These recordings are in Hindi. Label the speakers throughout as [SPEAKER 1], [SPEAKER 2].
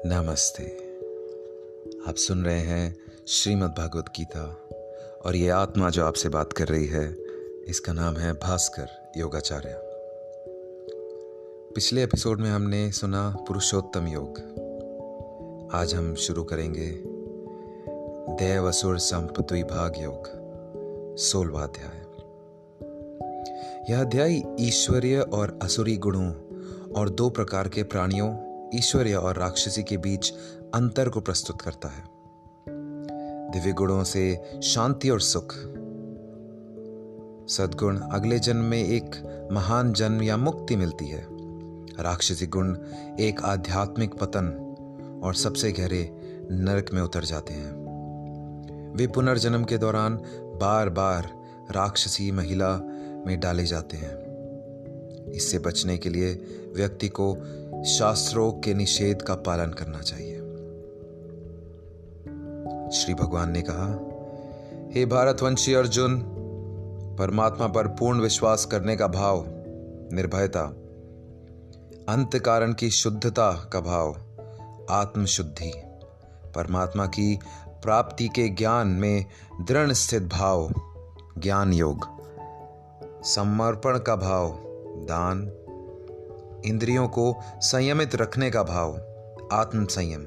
[SPEAKER 1] नमस्ते। आप सुन रहे हैं श्रीमद् भागवत गीता और ये आत्मा जो आपसे बात कर रही है इसका नाम है भास्कर योगाचार्य। पिछले एपिसोड में हमने सुना पुरुषोत्तम योग। आज हम शुरू करेंगे देव असुर संप द्विभाग योग 16वां अध्याय। यह अध्याय ईश्वरीय और असुरी गुणों और दो प्रकार के प्राणियों ईश्वरीय और राक्षसी के बीच अंतर को प्रस्तुत करता है। दिव्य गुणों से शांति और सुख, सद्गुण अगले जन्म में एक महान जन्म या मुक्ति मिलती है। राक्षसी गुण एक आध्यात्मिक पतन और सबसे गहरे नरक में उतर जाते हैं। वे पुनर्जन्म के दौरान बार बार राक्षसी महिला में डाले जाते हैं। इससे बचने के लिए व्यक्ति को शास्त्रों के निषेध का पालन करना चाहिए। श्री भगवान ने कहा, हे भारतवंशी अर्जुन, परमात्मा पर पूर्ण विश्वास करने का भाव, निर्भयता, अंत कारण की शुद्धता का भाव, आत्मशुद्धि, परमात्मा की प्राप्ति के ज्ञान में दृढ़ स्थित भाव, ज्ञान योग, समर्पण का भाव, दान, इंद्रियों को संयमित रखने का भाव, आत्म संयम,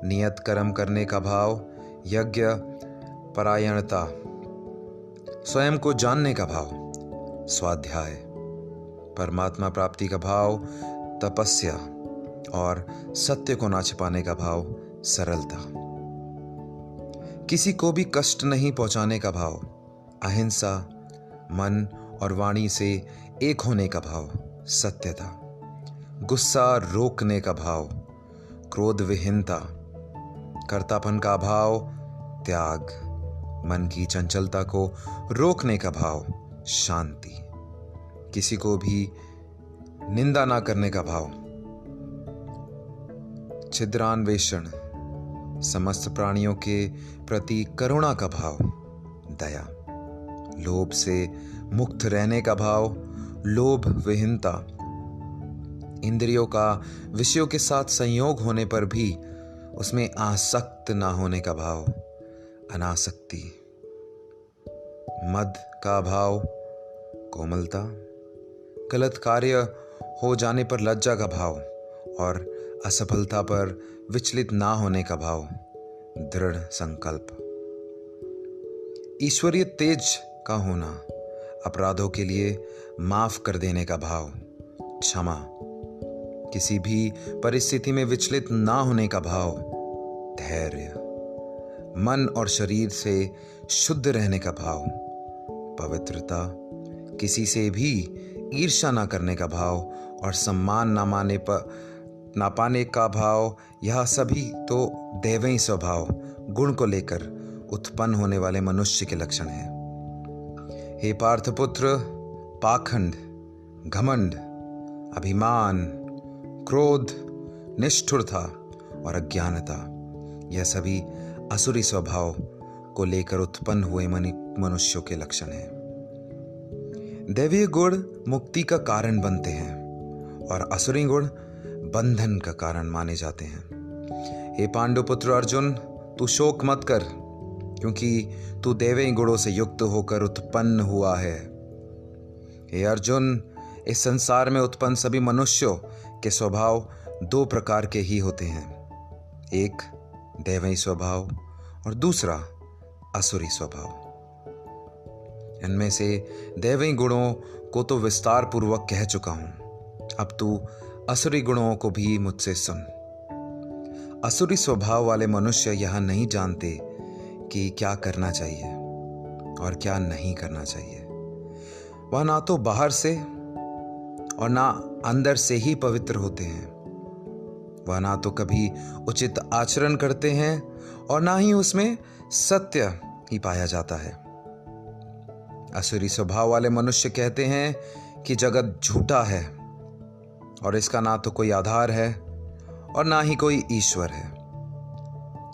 [SPEAKER 1] नियत कर्म करने का भाव, यज्ञ परायणता, स्वयं को जानने का भाव, स्वाध्याय, परमात्मा प्राप्ति का भाव, तपस्या और सत्य को ना छिपाने का भाव, सरलता, किसी को भी कष्ट नहीं पहुंचाने का भाव, अहिंसा, मन और वाणी से एक होने का भाव, सत्यता, गुस्सा रोकने का भाव, क्रोध विहीनता, कर्तापन का भाव, त्याग, मन की चंचलता को रोकने का भाव, शांति, किसी को भी निंदा ना करने का भाव, छिद्रान्वेषण, समस्त प्राणियों के प्रति करुणा का भाव, दया, लोभ से मुक्त रहने का भाव, लोभ विहीनता, इंद्रियों का विषयों के साथ संयोग होने पर भी उसमें आसक्त ना होने का भाव, अनासक्ति, मद का भाव, कोमलता, गलत कार्य हो जाने पर लज्जा का भाव और असफलता पर विचलित ना होने का भाव, दृढ़ संकल्प, ईश्वरीय तेज का होना, अपराधों के लिए माफ कर देने का भाव, क्षमा, किसी भी परिस्थिति में विचलित ना होने का भाव, धैर्य, मन और शरीर से शुद्ध रहने का भाव, पवित्रता, किसी से भी ईर्ष्या ना करने का भाव और सम्मान ना पाने का भाव। यह सभी तो दैवी स्वभाव गुण को लेकर उत्पन्न होने वाले मनुष्य के लक्षण हैं। हे पार्थपुत्र, पाखंड, घमंड, अभिमान, क्रोध, निष्ठुरता और अज्ञानता, यह सभी असुरी स्वभाव को लेकर उत्पन्न हुए मनुष्यों के लक्षण हैं। दैवीय गुण मुक्ति का कारण बनते हैं और असुरी गुण बंधन का कारण माने जाते हैं। हे पांडुपुत्र अर्जुन, तू शोक मत कर, क्योंकि तू दैवीय गुणों से युक्त होकर उत्पन्न हुआ है। हे अर्जुन, इस संसार में उत्पन्न सभी मनुष्यों के स्वभाव दो प्रकार के ही होते हैं, एक दैवी स्वभाव और दूसरा असुरी स्वभाव। इनमें से दैवी गुणों को तो विस्तार पूर्वक कह चुका हूं, अब तू असुरी गुणों को भी मुझसे सुन। असुरी स्वभाव वाले मनुष्य यह नहीं जानते कि क्या करना चाहिए और क्या नहीं करना चाहिए। वह ना तो बाहर से और ना अंदर से ही पवित्र होते हैं। वह ना तो कभी उचित आचरण करते हैं और ना ही उसमें सत्य ही पाया जाता है। असुरी स्वभाव वाले मनुष्य कहते हैं कि जगत झूठा है और इसका ना तो कोई आधार है और ना ही कोई ईश्वर है।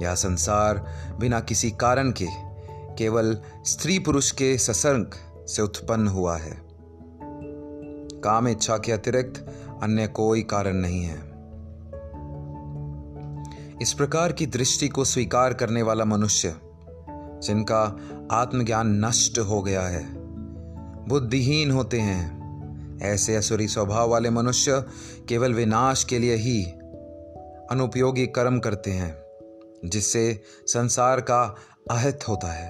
[SPEAKER 1] यह संसार बिना किसी कारण के केवल स्त्री पुरुष के सत्संग से उत्पन्न हुआ है। काम इच्छा के अतिरिक्त अन्य कोई कारण नहीं है। इस प्रकार की दृष्टि को स्वीकार करने वाला मनुष्य, जिनका आत्मज्ञान नष्ट हो गया है, बुद्धिहीन होते हैं। ऐसे असुरी स्वभाव वाले मनुष्य केवल विनाश के लिए ही अनुपयोगी कर्म करते हैं, जिससे संसार का अहित होता है।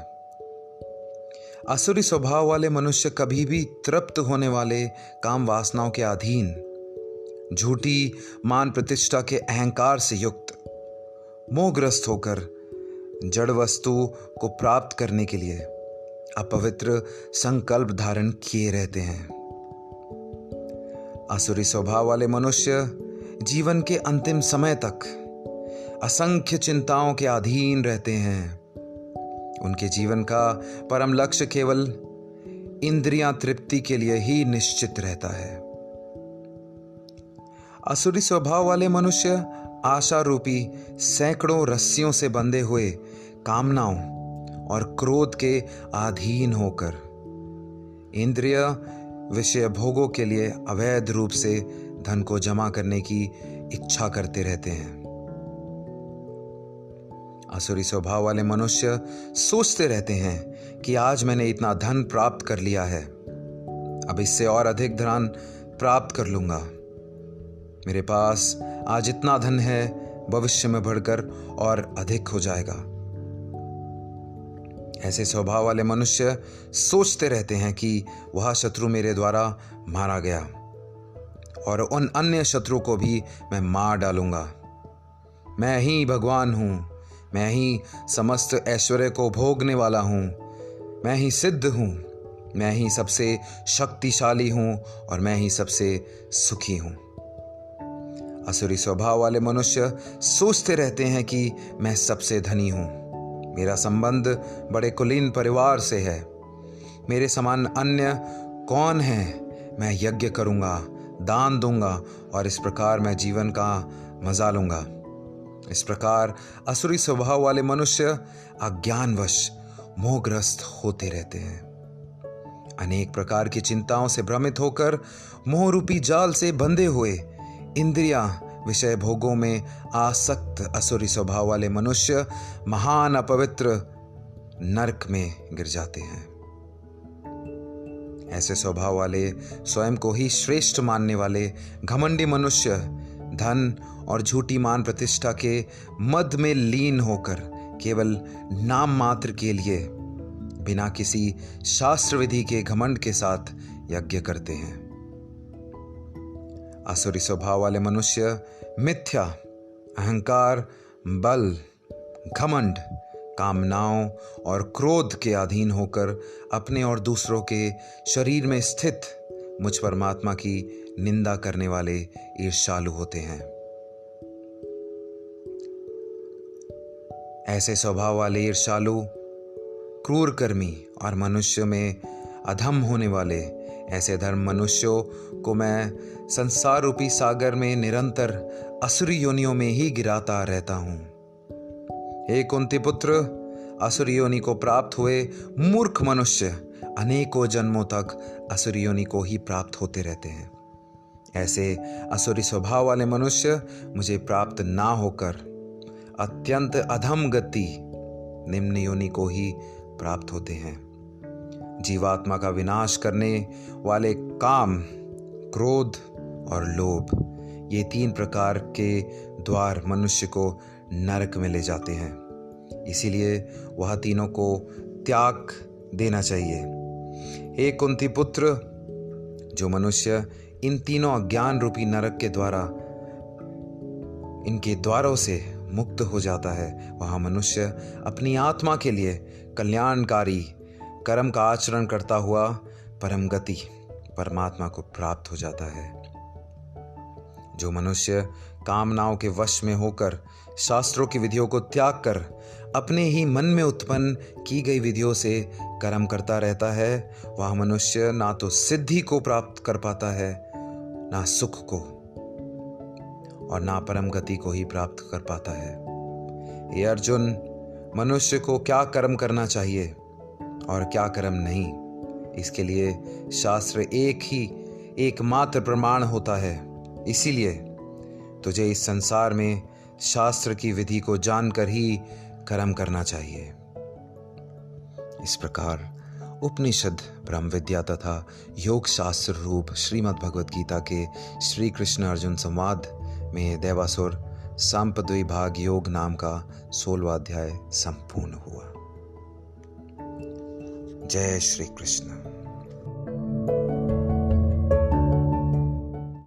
[SPEAKER 1] असुरी स्वभाव वाले मनुष्य कभी भी तृप्त होने वाले काम वासनाओं के अधीन, झूठी मान प्रतिष्ठा के अहंकार से युक्त, मोहग्रस्त होकर जड़ वस्तु को प्राप्त करने के लिए अपवित्र संकल्प धारण किए रहते हैं। असुरी स्वभाव वाले मनुष्य जीवन के अंतिम समय तक असंख्य चिंताओं के अधीन रहते हैं। उनके जीवन का परम लक्ष्य केवल इंद्रियां तृप्ति के लिए ही निश्चित रहता है। असुरी स्वभाव वाले मनुष्य आशा रूपी सैकड़ों रस्सियों से बंधे हुए कामनाओं और क्रोध के अधीन होकर इंद्रिय विषय भोगों के लिए अवैध रूप से धन को जमा करने की इच्छा करते रहते हैं। असुरी स्वभाव वाले मनुष्य सोचते रहते हैं कि आज मैंने इतना धन प्राप्त कर लिया है, अब इससे और अधिक धन प्राप्त कर लूंगा। मेरे पास आज इतना धन है, भविष्य में बढ़कर और अधिक हो जाएगा। ऐसे स्वभाव वाले मनुष्य सोचते रहते हैं कि वह शत्रु मेरे द्वारा मारा गया और उन अन्य शत्रु को भी मैं मार डालूंगा। मैं ही भगवान हूं, मैं ही समस्त ऐश्वर्य को भोगने वाला हूं, मैं ही सिद्ध हूं, मैं ही सबसे शक्तिशाली हूं और मैं ही सबसे सुखी हूं। असुरी स्वभाव वाले मनुष्य सोचते रहते हैं कि मैं सबसे धनी हूं, मेरा संबंध बड़े कुलीन परिवार से है, मेरे समान अन्य कौन है, मैं यज्ञ करूंगा, दान दूंगा और इस प्रकार मैं जीवन का मजा लूंगा। इस प्रकार असुरी स्वभाव वाले मनुष्य अज्ञानवश मोहग्रस्त होते रहते हैं। अनेक प्रकार की चिंताओं से भ्रमित होकर मोह रूपी जाल से बंधे हुए इंद्रियां विषय भोगों में आसक्त असुरी स्वभाव वाले मनुष्य महान अपवित्र नरक में गिर जाते हैं। ऐसे स्वभाव वाले स्वयं को ही श्रेष्ठ मानने वाले घमंडी मनुष्य धन और झूठी मान प्रतिष्ठा के मद में लीन होकर केवल नाम मात्र के लिए बिना किसी शास्त्र विधि के घमंड के साथ यज्ञ करते हैं। असुरी स्वभाव वाले मनुष्य मिथ्या, अहंकार, बल, घमंड, कामनाओं और क्रोध के अधीन होकर अपने और दूसरों के शरीर में स्थित मुझ परमात्मा की निंदा करने वाले ईर्ष्यालु होते हैं। ऐसे स्वभाव वाले ईर्ष्यालु, क्रूर कर्मी और मनुष्य में अधम होने वाले ऐसे धर्म मनुष्यों को मैं संसार रूपी सागर में निरंतर असुरी योनियों में ही गिराता रहता हूं। हे कुंती पुत्र, असुरी योनि को प्राप्त हुए मूर्ख मनुष्य अनेकों जन्मों तक असुरी योनि को ही प्राप्त होते रहते हैं। ऐसे असुरी स्वभाव वाले मनुष्य मुझे प्राप्त ना होकर अत्यंत अधम गति निम्न योनि को ही प्राप्त होते हैं। जीवात्मा का विनाश करने वाले काम, क्रोध और लोभ, ये तीन प्रकार के द्वार मनुष्य को नरक में ले जाते हैं। इसीलिए वह तीनों को त्याग देना चाहिए। हे कुंती पुत्र, जो मनुष्य इन तीनों अज्ञान रूपी नरक के द्वारा, इनके द्वारों से मुक्त हो जाता है, वह मनुष्य अपनी आत्मा के लिए कल्याणकारी कर्म का आचरण करता हुआ परम गति परमात्मा को प्राप्त हो जाता है। जो मनुष्य कामनाओं के वश में होकर शास्त्रों की विधियों को त्याग कर अपने ही मन में उत्पन्न की गई विधियों से कर्म करता रहता है, वह मनुष्य ना तो सिद्धि को प्राप्त कर पाता है, ना सुख को, और ना परम गति को ही प्राप्त कर पाता है। ये अर्जुन, मनुष्य को क्या कर्म करना चाहिए और क्या कर्म नहीं, इसके लिए शास्त्र एकमात्र प्रमाण होता है। इसीलिए तुझे इस संसार में शास्त्र की विधि को जानकर ही कर्म करना चाहिए। इस प्रकार उपनिषद, ब्रह्म विद्या तथा योग शास्त्र रूप श्रीमद् भगवद गीता के श्री कृष्ण अर्जुन संवाद में देवासुर सांपद्विभाग योग नाम का 16वां अध्याय संपूर्ण हुआ। जय श्री कृष्ण।